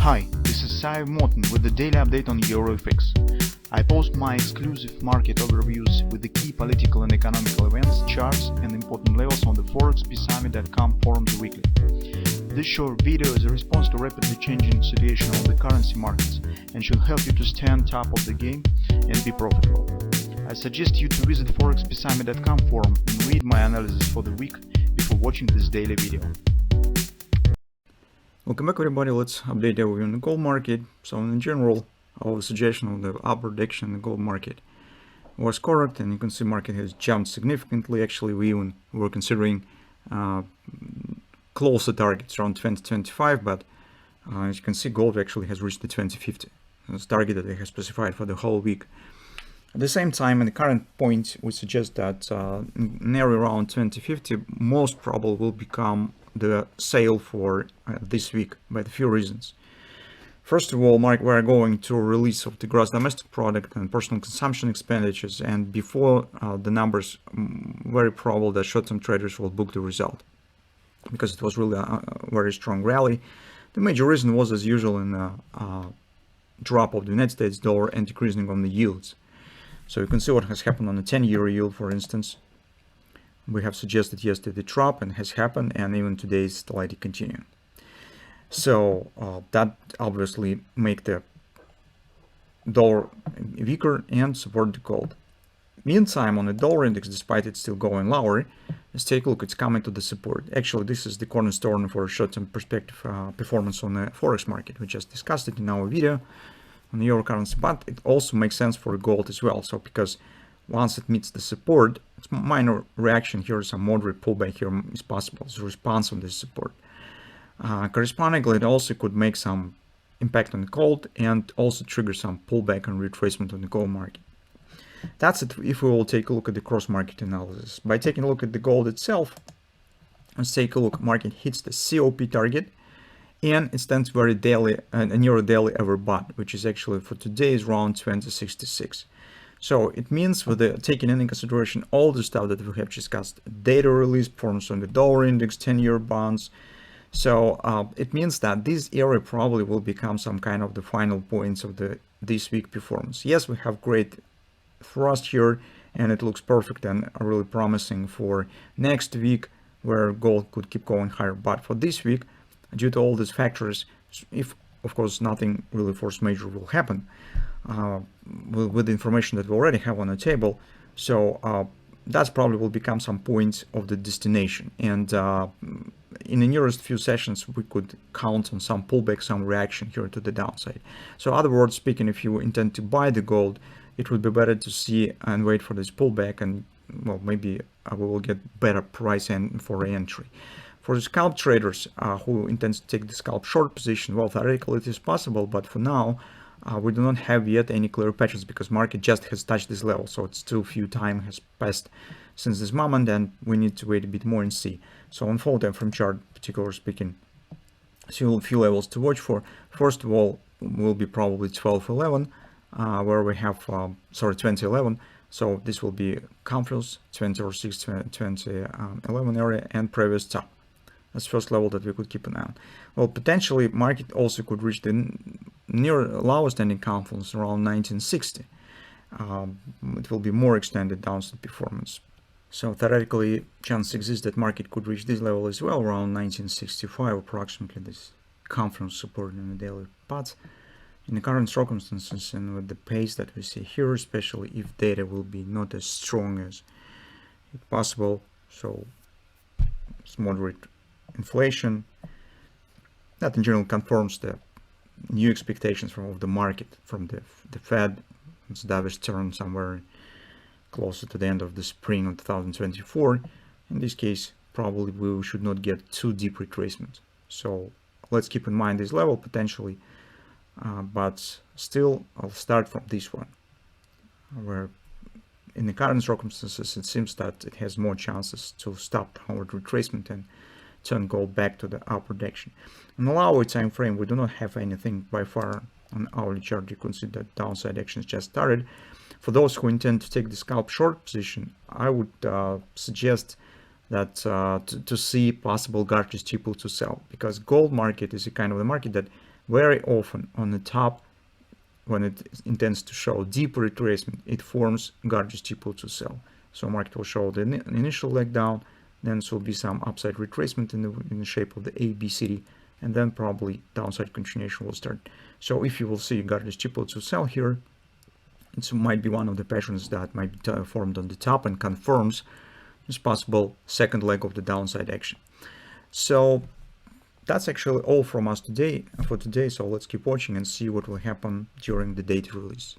Hi, this is Sive Morten with the daily update on EuroFX. I post my exclusive market overviews with the key political and economical events, charts and important levels on the ForexPeaceArmy.com forums weekly. This short video is a response to rapidly changing situation on the currency markets and should help you to stay on top of the game and be profitable. I suggest you to visit ForexPeaceArmy.com forum and read my analysis for the week before watching this daily video. Welcome back everybody, let's update overview on the gold market. So in general, our suggestion of the upward direction in the gold market was correct, and you can see market has jumped significantly. Actually, we even were considering closer targets around 2025, but as you can see, gold actually has reached the 2050. That's the target that they have specified for the whole week. At the same time, in the current point, we suggest that in area around 2050 most probably will become the sale for this week by a few reasons. First of all, we're going to a release of the gross domestic product and personal consumption expenditures, and before the numbers, very probable that short-term traders will book the result because it was really a very strong rally. The major reason was, as usual, in the drop of the United States dollar and decreasing on the yields. So you can see what has happened on the 10-year yield, for instance. We have suggested yesterday the drop, and has happened, and even today is slightly continuing. So that obviously make the dollar weaker and support the gold. Meantime, on the dollar index, despite it still going lower, let's take a look. It's coming to the support. Actually, this is the cornerstone for a short-term perspective performance on the forex market. We just discussed it in our video on the euro currency, but it also makes sense for gold as well. So because once it meets the support, it's minor reaction here, some moderate pullback here is possible as a response on this support. Correspondingly, it also could make some impact on the gold and also trigger some pullback and retracement on the gold market. That's it if we will take a look at the cross-market analysis. By taking a look at the gold itself, let's take a look. Market hits the COP target, and it stands very daily, near a daily overbought, which is actually for today is around 2066. So it means, with the taking into consideration all the stuff that we have discussed, data release, performance on the dollar index, 10-year bonds, so it means that this area probably will become some kind of the final points of this week performance. Yes, we have great thrust here, and it looks perfect and really promising for next week, where gold could keep going higher. But for this week, due to all these factors, if of course nothing really force major will happen, with the information that we already have on the table, so that's probably will become some points of the destination. And in the nearest few sessions, we could count on some pullback, some reaction here to the downside. So other words speaking, if you intend to buy the gold, it would be better to see and wait for this pullback, and well, maybe we will get better price for entry. For the scalp traders who intend to take the scalp short position, well, theoretically it is possible, but for now we do not have yet any clear patterns because market just has touched this level. So it's still few time has passed since this moment, and we need to wait a bit more and see. So on full time frame chart, particularly speaking, still a few levels to watch for. First of all, will be probably 1211, where we have 2011. So this will be confluence 2006 2011 area and previous top. That's first level that we could keep an eye on. Well, potentially market also could reach the near lowest ending confluence around 1960. It will be more extended downside performance. So theoretically, chance exists that market could reach this level as well, around 1965 approximately, this confluence support in the daily. But in the current circumstances and with the pace that we see here, especially if data will be not as strong as possible, so it's moderate inflation, that in general confirms the new expectations of the market from the Fed. It's dovish turn somewhere closer to the end of the spring of 2024. In this case, probably we should not get too deep retracement. So let's keep in mind this level potentially, but still I'll start from this one, where in the current circumstances it seems that it has more chances to stop downward retracement and turn gold back to the upward direction. In the hourly time frame, we do not have anything by far on hourly chart. You can see that downside actions just started. For those who intend to take the scalp short position, I would suggest that to see possible garbage people to sell, because gold market is a kind of the market that very often on the top, when it intends to show deep retracement, it forms gorgeous triple to sell. So market will show the initial leg down, then there will be some upside retracement in the shape of the ABCD, and then probably downside continuation will start. So if you will see gorgeous triple to sell here, it might be one of the patterns that might be formed on the top and confirms this possible second leg of the downside action. So that's actually all from us today for today. So let's keep watching and see what will happen during the data release.